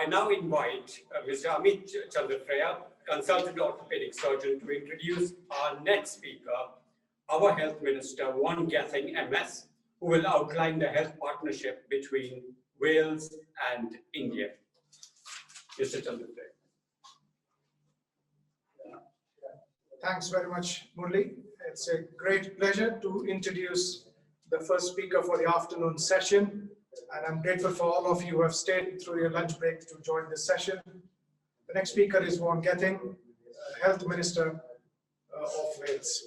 I now invite Mr. Amit Chandrafreya, Consultant Orthopedic Surgeon, to introduce our next speaker, our Health Minister Vaughan Gething, MS, who will outline the health partnership between Wales and India. Mr. Chandrafreya. Thanks very much, Murli. It's a great pleasure to introduce the first speaker for the afternoon session. And I'm grateful for all of you who have stayed through your lunch break to join this session. The next speaker is Vaughan Gething, Health Minister of Wales.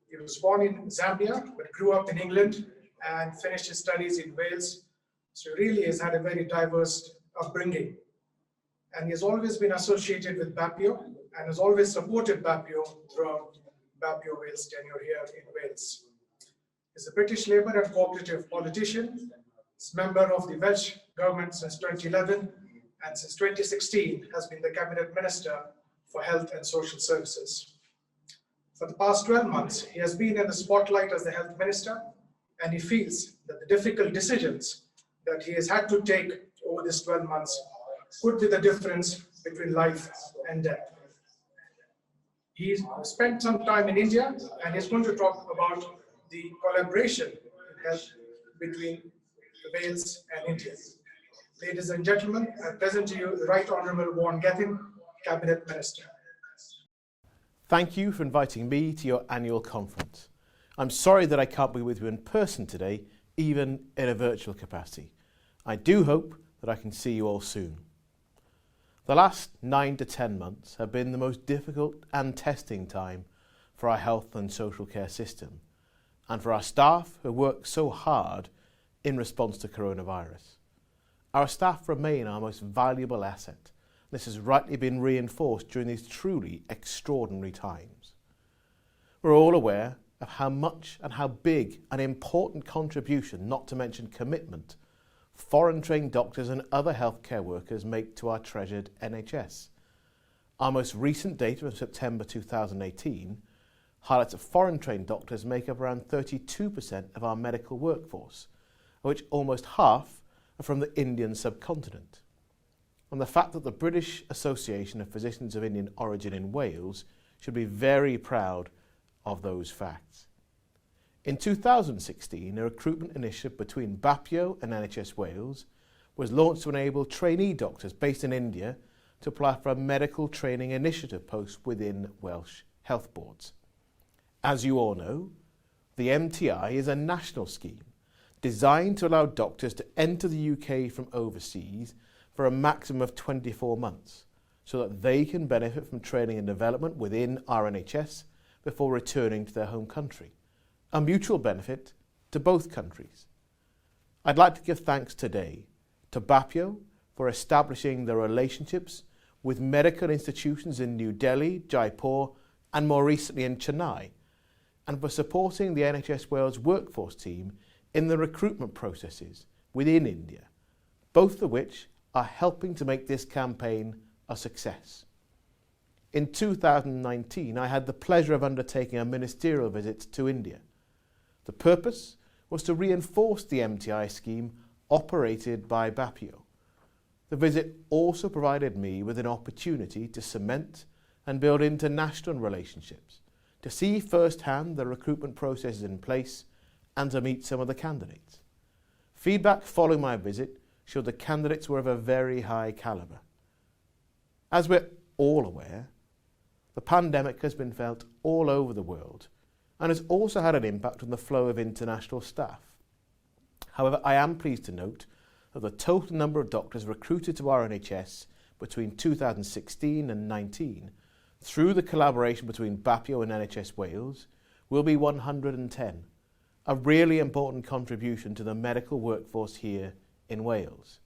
He was born in Zambia, but grew up in England and finished his studies in Wales. So he really has had a very diverse upbringing. And he has always been associated with Bapio and has always supported Bapio throughout Bapio Wales' tenure here in Wales. He's a British Labour and cooperative politician. He's a member of the Welsh government since 2011, and since 2016 has been the Cabinet Minister for Health and Social Services. For the past 12 months, he has been in the spotlight as the Health Minister, and he feels that the difficult decisions that he has had to take over these 12 months could be the difference between life and death. He's spent some time in India, and he's going to talk about the collaboration in health between Wales and India. Ladies and gentlemen, I present to you the Right Honourable Vaughan Gething, Cabinet Minister. Thank you for inviting me to your annual conference. I'm sorry that I can't be with you in person today, even in a virtual capacity. I do hope that I can see you all soon. The last 9 to 10 months have been the most difficult and testing time for our health and social care system, and for our staff who work so hard in response to coronavirus. Our staff remain our most valuable asset. This has rightly been reinforced during these truly extraordinary times. We're all aware of how much and how big an important contribution, not to mention commitment, foreign-trained doctors and other healthcare workers make to our treasured NHS. Our most recent data of September 2018 highlights that foreign-trained doctors make up around 32% of our medical workforce, of which almost half are from the Indian subcontinent. And the fact that the British Association of Physicians of Indian Origin in Wales should be very proud of those facts. In 2016, a recruitment initiative between Bapio and NHS Wales was launched to enable trainee doctors based in India to apply for a medical training initiative post within Welsh health boards. As you all know, the MTI is a national scheme designed to allow doctors to enter the UK from overseas for a maximum of 24 months so that they can benefit from training and development within our NHS before returning to their home country. A mutual benefit to both countries. I'd like to give thanks today to Bapio for establishing the relationships with medical institutions in New Delhi, Jaipur and more recently in Chennai, and for supporting the NHS Wales workforce team in the recruitment processes within India, both of which are helping to make this campaign a success. In 2019, I had the pleasure of undertaking a ministerial visit to India. The purpose was to reinforce the MTI scheme operated by Bapio. The visit also provided me with an opportunity to cement and build international relationships, to see firsthand the recruitment processes in place and to meet some of the candidates. Feedback following my visit showed the candidates were of a very high calibre. As we're all aware, the pandemic has been felt all over the world and has also had an impact on the flow of international staff. However, I am pleased to note that the total number of doctors recruited to our NHS between 2016 and 19 through the collaboration between Bapio and NHS Wales will be 110, a really important contribution to the medical workforce here in Wales.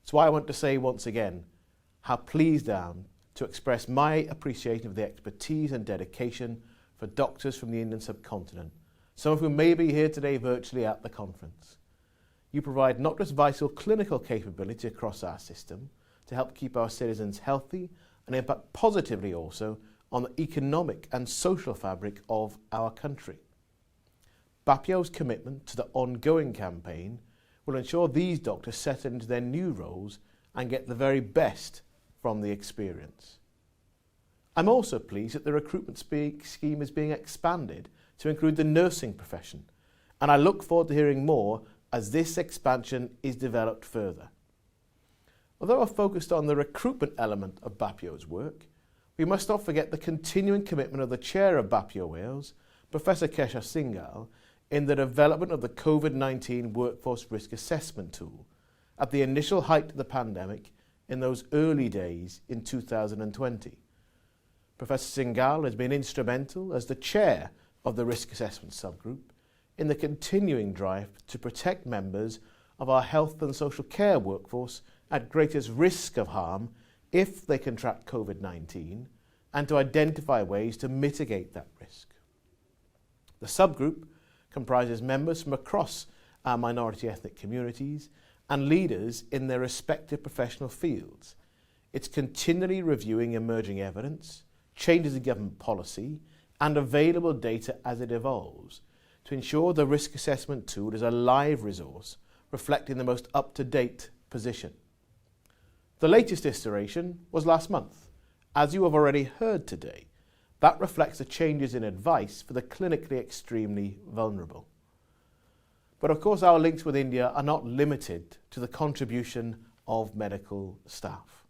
So I want to say once again how pleased I am to express my appreciation of the expertise and dedication for doctors from the Indian subcontinent, some of whom may be here today virtually at the conference. You provide not just vital clinical capability across our system to help keep our citizens healthy and impact positively also on the economic and social fabric of our country. Bapio's commitment to the ongoing campaign will ensure these doctors settle into their new roles and get the very best from the experience. I'm also pleased that the recruitment scheme is being expanded to include the nursing profession, and I look forward to hearing more as this expansion is developed further. Although I've focused on the recruitment element of Bapio's work, we must not forget the continuing commitment of the chair of Bapio Wales, Professor Kesha Singhal, in the development of the COVID-19 workforce risk assessment tool at the initial height of the pandemic in those early days in 2020. Professor Singhal has been instrumental as the chair of the risk assessment subgroup in the continuing drive to protect members of our health and social care workforce at greatest risk of harm if they contract COVID-19 and to identify ways to mitigate that risk. The subgroup comprises members from across our minority ethnic communities and leaders in their respective professional fields. It's continually reviewing emerging evidence, changes in government policy and available data as it evolves to ensure the risk assessment tool is a live resource reflecting the most up-to-date position. The latest iteration was last month. As you have already heard today, that reflects the changes in advice for the clinically extremely vulnerable. But of course our links with India are not limited to the contribution of medical staff.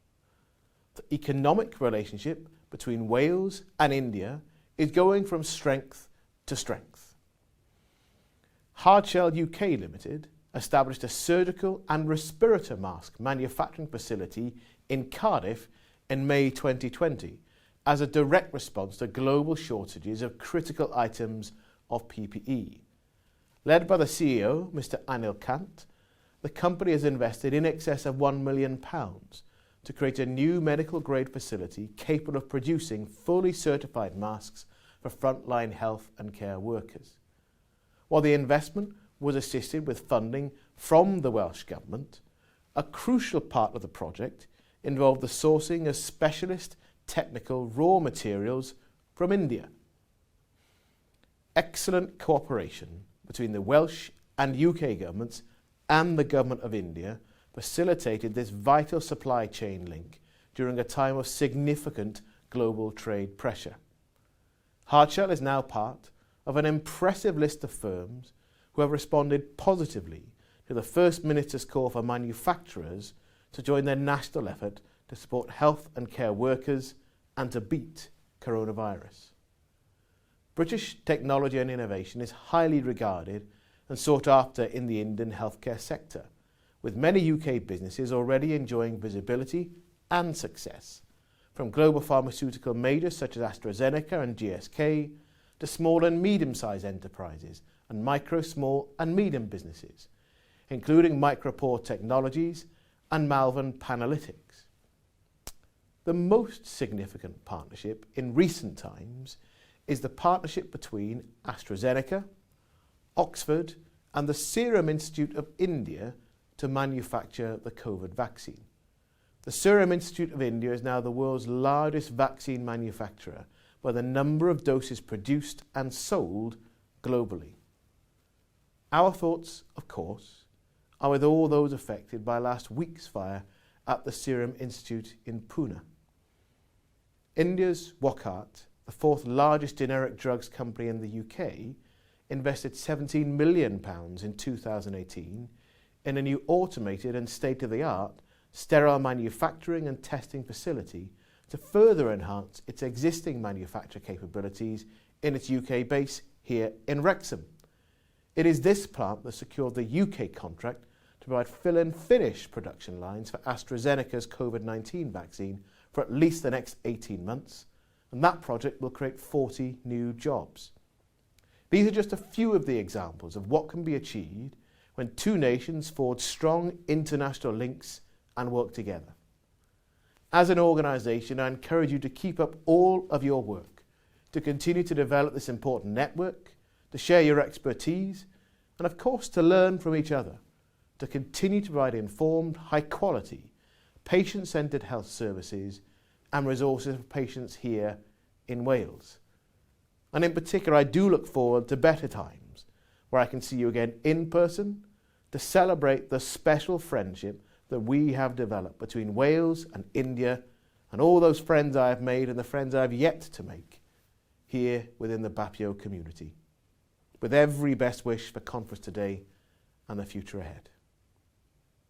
The economic relationship between Wales and India is going from strength to strength. Hardshell UK Limited established a surgical and respirator mask manufacturing facility in Cardiff in May 2020 as a direct response to global shortages of critical items of PPE. Led by the CEO, Mr. Anil Kant, the company has invested in excess of £1 million to create a new medical-grade facility capable of producing fully certified masks for frontline health and care workers. While the investment was assisted with funding from the Welsh Government, a crucial part of the project involved the sourcing of specialist technical raw materials from India. Excellent cooperation between the Welsh and UK governments and the Government of India facilitated this vital supply chain link during a time of significant global trade pressure. Hardshell is now part of an impressive list of firms who have responded positively to the First Minister's call for manufacturers to join their national effort to support health and care workers and to beat coronavirus. British technology and innovation is highly regarded and sought after in the Indian healthcare sector, with many UK businesses already enjoying visibility and success, from global pharmaceutical majors such as AstraZeneca and GSK, to small and medium-sized enterprises and micro, small and medium businesses, including Micropore Technologies and Malvern Panalytics. The most significant partnership in recent times is the partnership between AstraZeneca, Oxford and the Serum Institute of India to manufacture the COVID vaccine. The Serum Institute of India is now the world's largest vaccine manufacturer by the number of doses produced and sold globally. Our thoughts, of course, are with all those affected by last week's fire at the Serum Institute in Pune. India's Wockhardt, the fourth largest generic drugs company in the UK, invested £17 million in 2018 in a new automated and state-of-the-art sterile manufacturing and testing facility to further enhance its existing manufacture capabilities in its UK base here in Wrexham. It is this plant that secured the UK contract to provide fill and finish production lines for AstraZeneca's COVID-19 vaccine for at least the next 18 months, and that project will create 40 new jobs. These are just a few of the examples of what can be achieved when two nations forge strong international links and work together. As an organisation, I encourage you to keep up all of your work, to continue to develop this important network, to share your expertise, and of course to learn from each other, to continue to provide informed, high-quality, patient-centred health services and resources for patients here in Wales. And in particular, I do look forward to better times where I can see you again in person to celebrate the special friendship that we have developed between Wales and India and all those friends I have made and the friends I have yet to make here within the Bapio community. With every best wish for conference today and the future ahead.